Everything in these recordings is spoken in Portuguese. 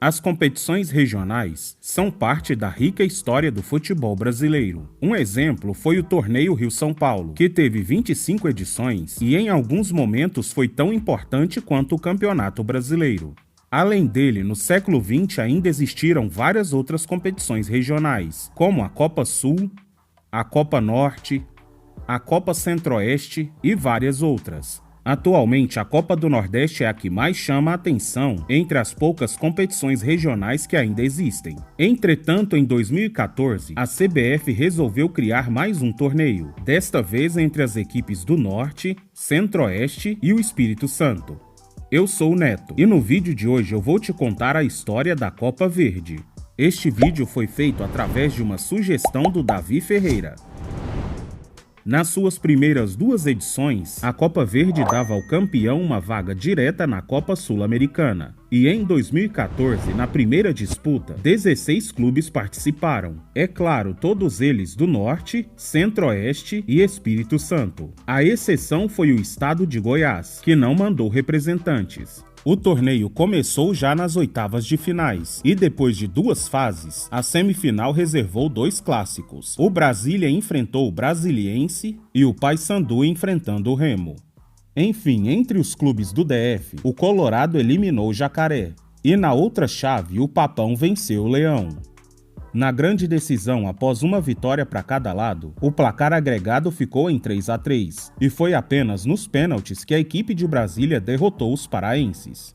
As competições regionais são parte da rica história do futebol brasileiro. Um exemplo foi o Torneio Rio-São Paulo, que teve 25 edições e em alguns momentos foi tão importante quanto o Campeonato Brasileiro. Além dele, no século XX ainda existiram várias outras competições regionais, como a Copa Sul, a Copa Norte, a Copa Centro-Oeste e várias outras. Atualmente, a Copa do Nordeste é a que mais chama a atenção entre as poucas competições regionais que ainda existem. Entretanto, em 2014, a CBF resolveu criar mais um torneio, desta vez entre as equipes do Norte, Centro-Oeste e o Espírito Santo. Eu sou o Neto, e no vídeo de hoje eu vou te contar a história da Copa Verde. Este vídeo foi feito através de uma sugestão do Davi Ferreira. Nas suas primeiras duas edições, a Copa Verde dava ao campeão uma vaga direta na Copa Sul-Americana. E em 2014, na primeira disputa, 16 clubes participaram. É claro, todos eles do Norte, Centro-Oeste e Espírito Santo. A exceção foi o estado de Goiás, que não mandou representantes. O torneio começou já nas oitavas de finais, e depois de duas fases, a semifinal reservou dois clássicos. O Brasília enfrentou o Brasiliense e o Paysandu enfrentando o Remo. Enfim, entre os clubes do DF, o Colorado eliminou o Jacaré, e na outra chave, o Papão venceu o Leão. Na grande decisão, após uma vitória para cada lado, o placar agregado ficou em 3-3, e foi apenas nos pênaltis que a equipe de Brasília derrotou os paraenses.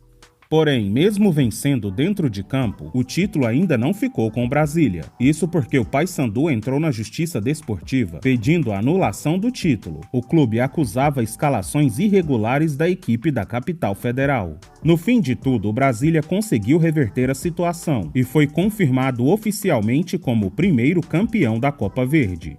Porém, mesmo vencendo dentro de campo, o título ainda não ficou com o Brasília. Isso porque o Paysandu entrou na Justiça Desportiva pedindo a anulação do título. O clube acusava escalações irregulares da equipe da capital federal. No fim de tudo, o Brasília conseguiu reverter a situação e foi confirmado oficialmente como o primeiro campeão da Copa Verde.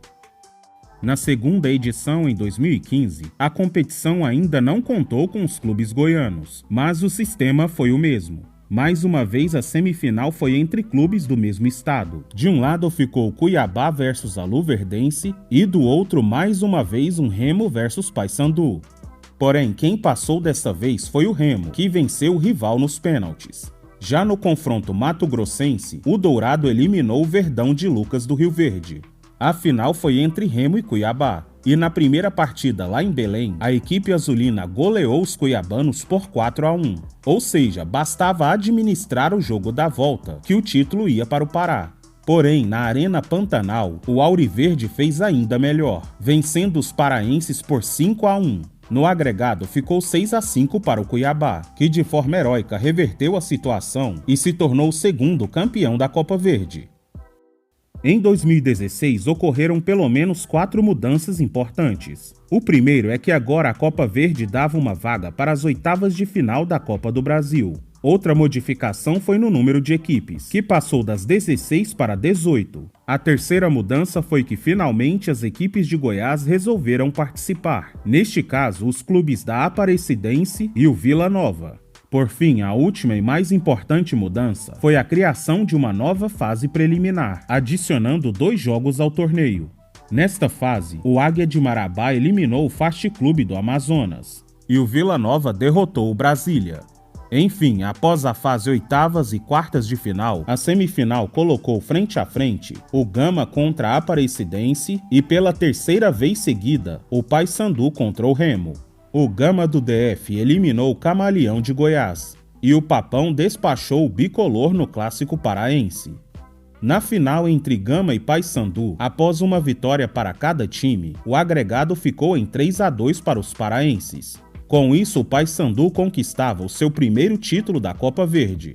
Na segunda edição, em 2015, a competição ainda não contou com os clubes goianos, mas o sistema foi o mesmo. Mais uma vez, a semifinal foi entre clubes do mesmo estado. De um lado ficou Cuiabá versus Luverdense e do outro, mais uma vez, um Remo versus Paysandu. Porém, quem passou dessa vez foi o Remo, que venceu o rival nos pênaltis. Já no confronto mato-grossense, o Dourado eliminou o Verdão de Lucas do Rio Verde. A final foi entre Remo e Cuiabá, e na primeira partida lá em Belém, a equipe azulina goleou os cuiabanos por 4-1. Ou seja, bastava administrar o jogo da volta, que o título ia para o Pará. Porém, na Arena Pantanal, o Auriverde fez ainda melhor, vencendo os paraenses por 5-1. No agregado, ficou 6-5 para o Cuiabá, que de forma heróica reverteu a situação e se tornou o segundo campeão da Copa Verde. Em 2016, ocorreram pelo menos 4 mudanças importantes. O primeiro é que agora a Copa Verde dava uma vaga para as oitavas de final da Copa do Brasil. Outra modificação foi no número de equipes, que passou das 16 para 18. A terceira mudança foi que finalmente as equipes de Goiás resolveram participar. Neste caso, os clubes da Aparecidense e o Vila Nova. Por fim, a última e mais importante mudança foi a criação de uma nova fase preliminar, adicionando 2 jogos ao torneio. Nesta fase, o Águia de Marabá eliminou o Fast Clube do Amazonas e o Vila Nova derrotou o Brasília. Enfim, após a fase oitavas e quartas de final, a semifinal colocou frente a frente o Gama contra a Aparecidense e pela terceira vez seguida, o Paysandu contra o Remo. O Gama do DF eliminou o Camaleão de Goiás e o Papão despachou o Bicolor no Clássico Paraense. Na final entre Gama e Paysandu, após uma vitória para cada time, o agregado ficou em 3-2 para os paraenses. Com isso, o Paysandu conquistava o seu primeiro título da Copa Verde.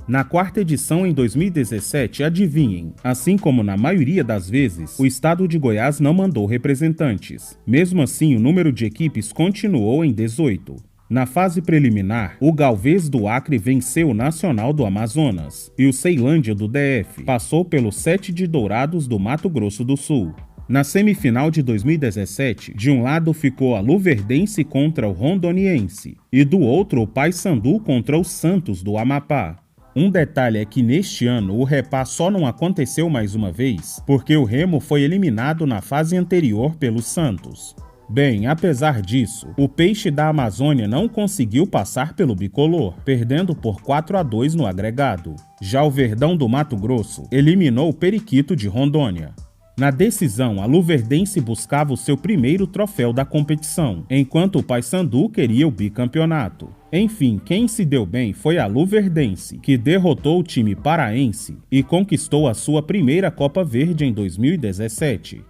Na quarta edição, em 2017, adivinhem, assim como na maioria das vezes, o estado de Goiás não mandou representantes. Mesmo assim, o número de equipes continuou em 18. Na fase preliminar, o Galvez do Acre venceu o Nacional do Amazonas, e o Ceilândia do DF passou pelo 7 de Dourados do Mato Grosso do Sul. Na semifinal de 2017, de um lado ficou a Luverdense contra o Rondoniense, e do outro o Paysandu contra o Santos do Amapá. Um detalhe é que neste ano o repá só não aconteceu mais uma vez porque o Remo foi eliminado na fase anterior pelo Santos. Bem, apesar disso, o Peixe da Amazônia não conseguiu passar pelo bicolor, perdendo por 4-2 no agregado. Já o Verdão do Mato Grosso eliminou o Periquito de Rondônia. Na decisão, a Luverdense buscava o seu primeiro troféu da competição, enquanto o Paysandu queria o bicampeonato. Enfim, quem se deu bem foi a Luverdense, que derrotou o time paraense e conquistou a sua primeira Copa Verde em 2017.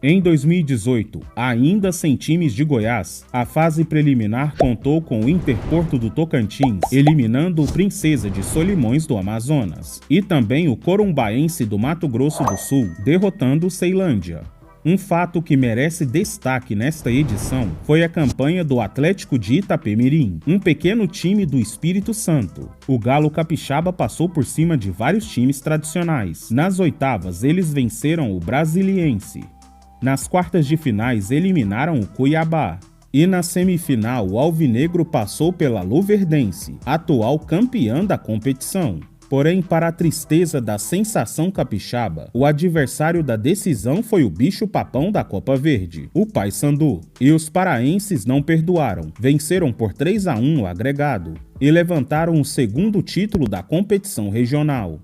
Em 2018, ainda sem times de Goiás, a fase preliminar contou com o Interporto do Tocantins, eliminando o Princesa de Solimões do Amazonas, e também o Corumbaense do Mato Grosso do Sul, derrotando o Ceilândia. Um fato que merece destaque nesta edição foi a campanha do Atlético de Itapemirim, um pequeno time do Espírito Santo. O Galo Capixaba passou por cima de vários times tradicionais. Nas oitavas, eles venceram o Brasiliense. Nas quartas de finais, eliminaram o Cuiabá. E na semifinal, o Alvinegro passou pela Luverdense, atual campeã da competição. Porém, para a tristeza da sensação capixaba, o adversário da decisão foi o bicho-papão da Copa Verde, o Paysandu. E os paraenses não perdoaram, venceram por 3-1 no agregado e levantaram o segundo título da competição regional.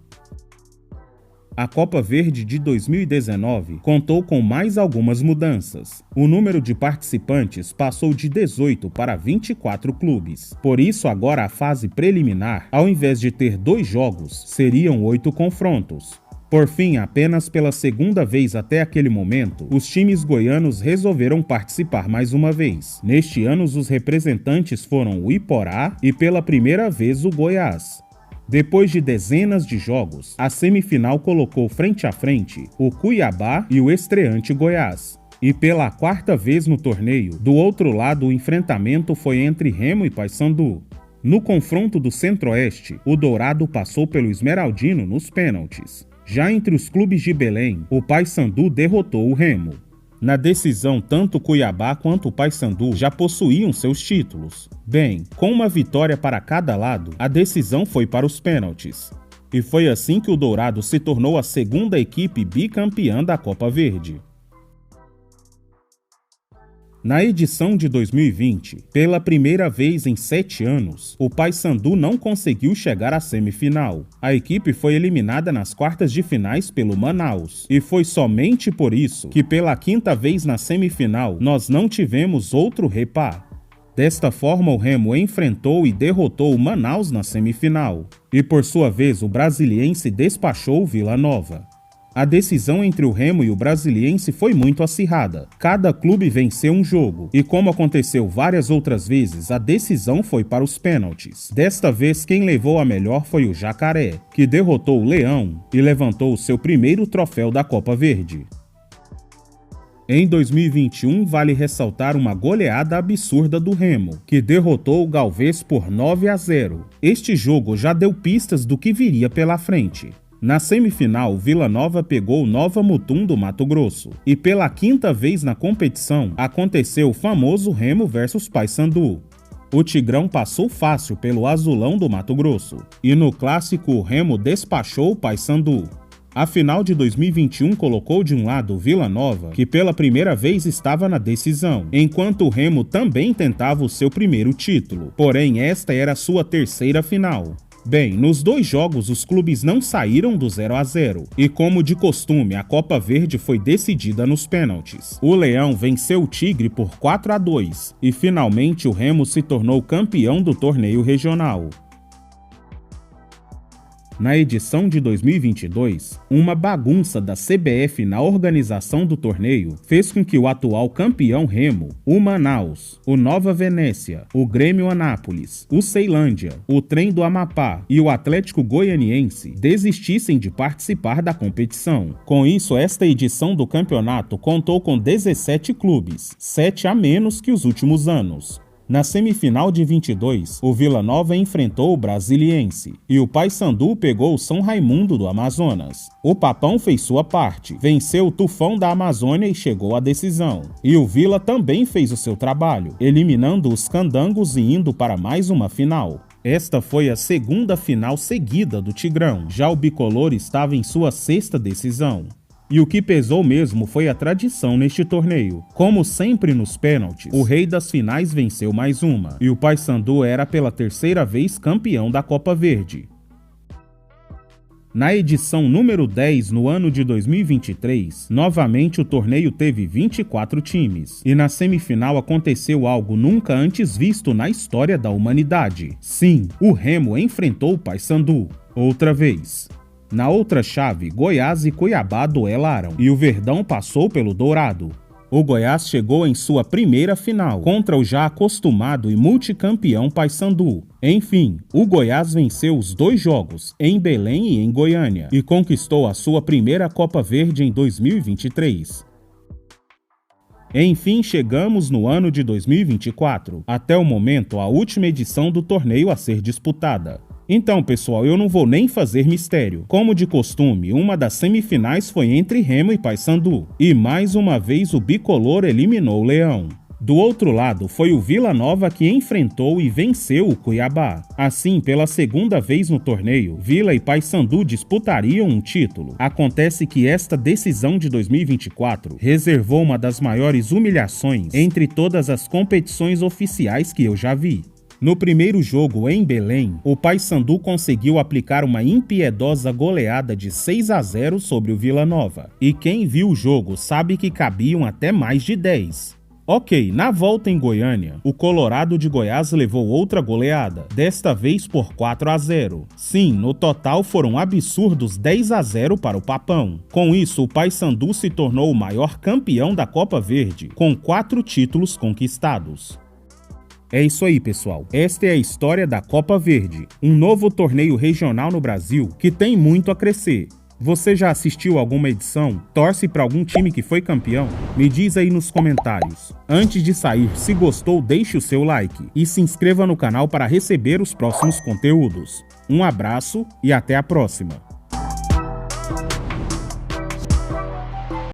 A Copa Verde de 2019 contou com mais algumas mudanças. O número de participantes passou de 18 para 24 clubes. Por isso, agora a fase preliminar, ao invés de ter 2 jogos, seriam 8 confrontos. Por fim, apenas pela segunda vez até aquele momento, os times goianos resolveram participar mais uma vez. Neste ano, os representantes foram o Iporá e pela primeira vez o Goiás. Depois de dezenas de jogos, a semifinal colocou frente a frente o Cuiabá e o estreante Goiás. E pela 4ª vez no torneio, do outro lado o enfrentamento foi entre Remo e Paysandu. No confronto do Centro-Oeste, o Dourado passou pelo Esmeraldino nos pênaltis. Já entre os clubes de Belém, o Paysandu derrotou o Remo. Na decisão, tanto Cuiabá quanto o Paysandu já possuíam seus títulos. Bem, com uma vitória para cada lado, a decisão foi para os pênaltis. E foi assim que o Dourado se tornou a segunda equipe bicampeã da Copa Verde. Na edição de 2020, pela primeira vez em 7 anos, o Paysandu não conseguiu chegar à semifinal. A equipe foi eliminada nas quartas de finais pelo Manaus. E foi somente por isso que pela 5ª vez na semifinal, nós não tivemos outro repá. Desta forma, o Remo enfrentou e derrotou o Manaus na semifinal. E por sua vez, o Brasiliense despachou o Vila Nova. A decisão entre o Remo e o Brasiliense foi muito acirrada. Cada clube venceu um jogo, e como aconteceu várias outras vezes, a decisão foi para os pênaltis. Desta vez, quem levou a melhor foi o Jacaré, que derrotou o Leão e levantou o seu primeiro troféu da Copa Verde. Em 2021, vale ressaltar uma goleada absurda do Remo, que derrotou o Galvez por 9-0. Este jogo já deu pistas do que viria pela frente. Na semifinal, Vila Nova pegou o Nova Mutum do Mato Grosso. E pela 5ª vez na competição, aconteceu o famoso Remo versus Paysandu. O Tigrão passou fácil pelo Azulão do Mato Grosso. E no clássico, o Remo despachou o Paysandu. A final de 2021 colocou de um lado o Vila Nova, que pela primeira vez estava na decisão, enquanto o Remo também tentava o seu primeiro título. Porém, esta era a sua 3ª final. Bem, nos 2 jogos os clubes não saíram do 0-0, e como de costume, a Copa Verde foi decidida nos pênaltis. O Leão venceu o Tigre por 4-2, e finalmente o Remo se tornou campeão do torneio regional. Na edição de 2022, uma bagunça da CBF na organização do torneio fez com que o atual campeão Remo, o Manaus, o Nova Venécia, o Grêmio Anápolis, o Ceilândia, o Trem do Amapá e o Atlético Goianiense desistissem de participar da competição. Com isso, esta edição do campeonato contou com 17 clubes, 7 a menos que os últimos anos. Na semifinal de 22, o Vila Nova enfrentou o Brasiliense e o Paysandu pegou o São Raimundo do Amazonas. O Papão fez sua parte, venceu o Tufão da Amazônia e chegou à decisão. E o Vila também fez o seu trabalho, eliminando os Candangos e indo para mais uma final. Esta foi a 2ª final seguida do Tigrão, já o Bicolor estava em sua 6ª decisão. E o que pesou mesmo foi a tradição neste torneio. Como sempre nos pênaltis, o rei das finais venceu mais uma, e o Paysandu era pela terceira vez campeão da Copa Verde. Na edição número 10, no ano de 2023, novamente o torneio teve 24 times, e na semifinal aconteceu algo nunca antes visto na história da humanidade. Sim, o Remo enfrentou o Paysandu, outra vez. Na outra chave, Goiás e Cuiabá duelaram, e o Verdão passou pelo Dourado. O Goiás chegou em sua primeira final, contra o já acostumado e multicampeão Paysandu. Enfim, o Goiás venceu os 2 jogos, em Belém e em Goiânia, e conquistou a sua primeira Copa Verde em 2023. Enfim, chegamos no ano de 2024, até o momento a última edição do torneio a ser disputada. Então, pessoal, eu não vou nem fazer mistério. Como de costume, uma das semifinais foi entre Remo e Paysandu, e mais uma vez o bicolor eliminou o Leão. Do outro lado, foi o Vila Nova que enfrentou e venceu o Cuiabá. Assim, pela segunda vez no torneio, Vila e Paysandu disputariam um título. Acontece que esta decisão de 2024 reservou uma das maiores humilhações entre todas as competições oficiais que eu já vi. No primeiro jogo, em Belém, o Paysandu conseguiu aplicar uma impiedosa goleada de 6-0 sobre o Vila Nova. E quem viu o jogo sabe que cabiam até mais de 10. Ok, na volta em Goiânia, o Colorado de Goiás levou outra goleada, desta vez por 4-0. Sim, no total foram absurdos 10-0 para o Papão. Com isso, o Paysandu se tornou o maior campeão da Copa Verde, com 4 títulos conquistados. É isso aí, pessoal. Esta é a história da Copa Verde, um novo torneio regional no Brasil que tem muito a crescer. Você já assistiu alguma edição? Torce para algum time que foi campeão? Me diz aí nos comentários. Antes de sair, se gostou, deixe o seu like e se inscreva no canal para receber os próximos conteúdos. Um abraço e até a próxima.